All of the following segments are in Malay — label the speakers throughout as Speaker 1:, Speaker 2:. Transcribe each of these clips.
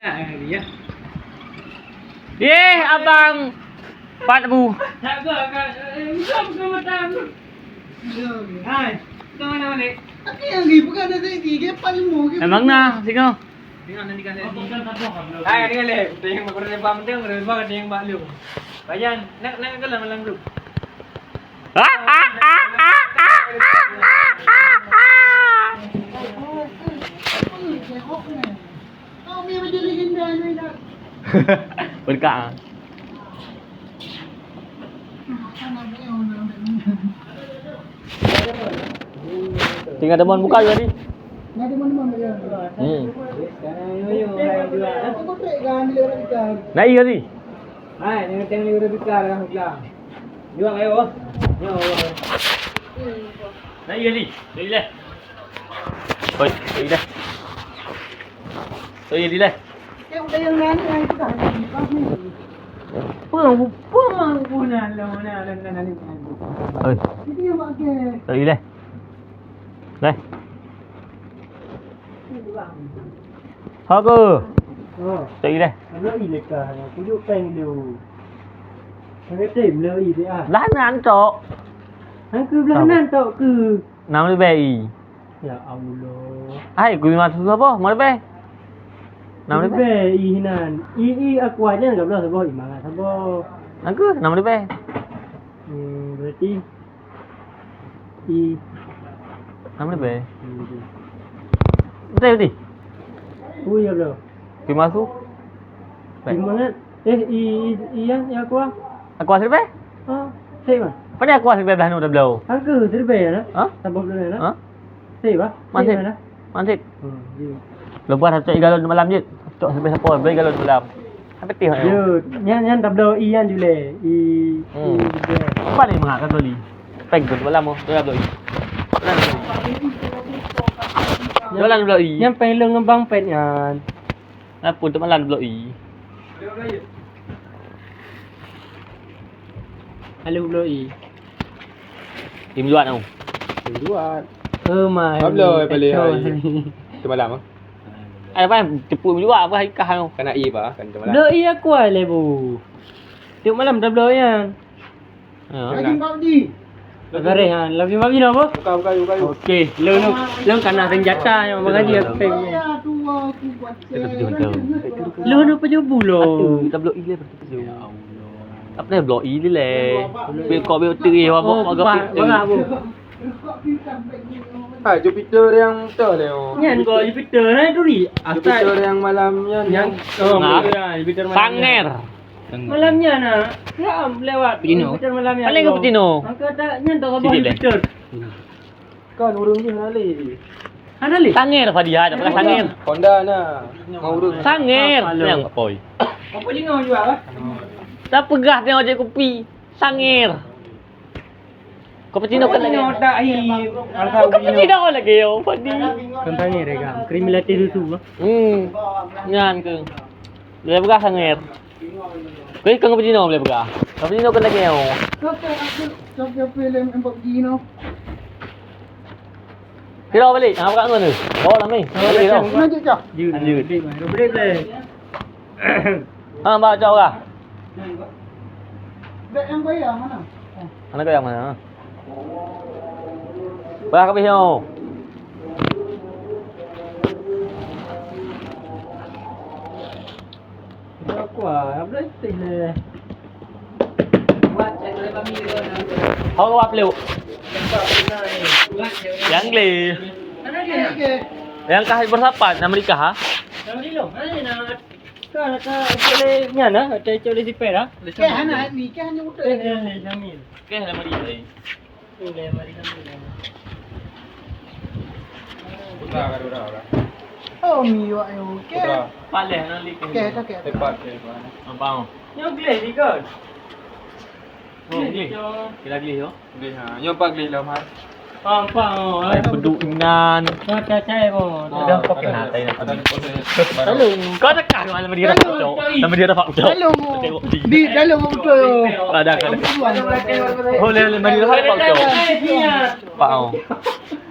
Speaker 1: Dia.
Speaker 2: Abang Pak Bu.
Speaker 1: Tak apa kan. Bukan macam. Hai. Kau mana ni?
Speaker 3: Aku yang ni bukan ada tinggi, dia paling mau.
Speaker 2: Emang nah, singo.
Speaker 1: Tengok nanti kan tadi. Hai ni le. Tengok makro ni bang tengok re bang ada yang bak lu. Bayan nak kalah malam tu.
Speaker 3: Kau ni macam legenda ni dah.
Speaker 2: Berkah. Tinggal demon buka juga ni.
Speaker 3: Nak di mana-mana dia.
Speaker 1: Sekarang yo hai dua.
Speaker 3: Aku trek kan dia orang kita.
Speaker 2: Naik ke ni?
Speaker 1: Hai ni tengok ni udah bikar dah bilang. Jual ayo. Yo.
Speaker 2: Naik ke ni? Naik dah. Oi, naik dah. Oi, di dah.
Speaker 3: Yang udah yang lain yang kita ni.
Speaker 1: Pung punya lah ni.
Speaker 2: Oi,
Speaker 3: Itu yang pakai.
Speaker 2: naik dah. Dah. Hago.
Speaker 1: Oh.
Speaker 2: Naik dah.
Speaker 1: Nó y lịch cả, cái vụ canh đều cái tìm lơ y thế à?
Speaker 2: Lá nó ăn trọ.
Speaker 1: Hắn cứ lớn ăn tọ cứ
Speaker 2: Nào đi về ý.
Speaker 1: ya Allah.
Speaker 2: Ai gue masuk apa? Mau be? Nào đi
Speaker 1: Nó
Speaker 2: be?
Speaker 1: về y nan y aqua chứ gặp đâu rồi mà thằng bo.
Speaker 2: Aku nào đi be?
Speaker 1: Berarti y
Speaker 2: Nào đi be? Udah đi.
Speaker 1: ui gặp đâu.
Speaker 2: Gue masuk.
Speaker 1: Gimana? Y aqua.
Speaker 2: Aku asal be?
Speaker 1: Thế mà.
Speaker 2: Pada aku asal be dah udah belum.
Speaker 1: Hắn cứ thế về đó.
Speaker 2: Hah?
Speaker 1: Thằng bọc này đó.
Speaker 2: Hah?
Speaker 1: Thế ba?
Speaker 2: Masih.
Speaker 1: Đó.
Speaker 2: Masih. Lepas cak galon malam je. Cak sampai siapa beli galon malam. Sampai tih.
Speaker 1: Yo, nyan tập đầu y ăn du lệ y.
Speaker 2: Apa ni mengak kan beli? Peng tu malam tu dah beli. Jalan beli.
Speaker 1: Nyan pengen lu ngembang pet nyan.
Speaker 2: Apa tu malam beli?
Speaker 1: Halo beli.
Speaker 2: Im jual không?
Speaker 1: Luar. Mà.
Speaker 4: Không lời phải lì hay. Cuma malam ah.
Speaker 2: Ai apa cepu jual apa hai kah không?
Speaker 4: Kena i ba kan cuma malam.
Speaker 1: Beli aku le bu. Tiap malam dah beli yan.
Speaker 3: Lagi kau di.
Speaker 1: Agare ha, lagi babi na bo.
Speaker 4: Buka.
Speaker 1: Okey, lu kana senjata yang mengaji aku peng.
Speaker 3: Ya tua aku buat.
Speaker 1: Lu nu pejubu lo.
Speaker 2: Kita beli dia betul. Ya Allah. Apa ni beli ni le? Bil kau bil teri apa agak
Speaker 1: Bangak bu.
Speaker 4: Ah, Jupiter yang betul le.
Speaker 1: Nyan ko Jupiter na duri.
Speaker 4: Jupiter yang malamnya
Speaker 1: Yang Jupiter malam.
Speaker 2: Sanger.
Speaker 1: Malamnya na. Ya lewat. Jupiter malamnya.
Speaker 2: Paling cappuccino.
Speaker 1: Angka tak nyan tak apa
Speaker 2: Sikit,
Speaker 1: Jupiter.
Speaker 4: kan urung ni nali.
Speaker 1: Ada le.
Speaker 2: Sanger Fadiha, ada pakai sanger.
Speaker 4: Honda na. Mau urung.
Speaker 2: Sanger. Yang poi.
Speaker 1: Apa je ngau jual ah?
Speaker 2: Tak pegah tengok je kopi. Sanger. Cappuccino kan lagi.
Speaker 1: Tak ai.
Speaker 2: Oh, cappuccino kan lagi yo, Fadi.
Speaker 1: Kan tanya regam. Kriminalitas itu.
Speaker 2: Nyan ke. Boleh pegah sanger. Kau kan cappuccino boleh pegah. Cappuccino kan lagi yo.
Speaker 3: Kau film empat gino.
Speaker 2: Kira balik. Hang buka ngono. Bawa lah ni. Balik dah.
Speaker 3: Mana je cak?
Speaker 2: Lanjut.
Speaker 1: Break le.
Speaker 2: Ha, bawa jauh lah.
Speaker 3: Beg yang bayar mana?
Speaker 2: Mana kau yang mana? Berapa habis yo?
Speaker 1: Aku ah, break le.
Speaker 2: Kau kau apa lu? Yang le. Yang kah bersapat nama nikah ha?
Speaker 1: Kalau ni lo, mana nak? Kan boleh nyana, ada boleh sipir ah.
Speaker 3: Keh hanya ni, keh hanya udah.
Speaker 1: Le Jamil.
Speaker 2: Okey, nama dia ni.
Speaker 1: Le mari Jamil.
Speaker 4: Udah.
Speaker 3: Oh miwa yo. Keh.
Speaker 2: Paleh nak lik.
Speaker 3: Keh tak keh.
Speaker 4: Tepat.
Speaker 2: Apa?
Speaker 1: Yang gleh ni kan.
Speaker 2: Oh, geli. Kira geli yo.
Speaker 4: Geli ha. Yo pak geli lah mar.
Speaker 1: Pang.
Speaker 2: Ai beduk nan.
Speaker 1: Macam cai bo.
Speaker 2: Dah kau kena tai nak.
Speaker 3: Halo.
Speaker 2: Kau tekan nama dia dah cok. Nama dia dah pak cok.
Speaker 3: Halo. Di dalam betul.
Speaker 2: Ada kan. Oh, le mari dah pak cok. Pak oh.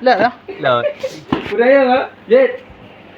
Speaker 3: Lah lah.
Speaker 2: Lah.
Speaker 4: Udah ya, Jet.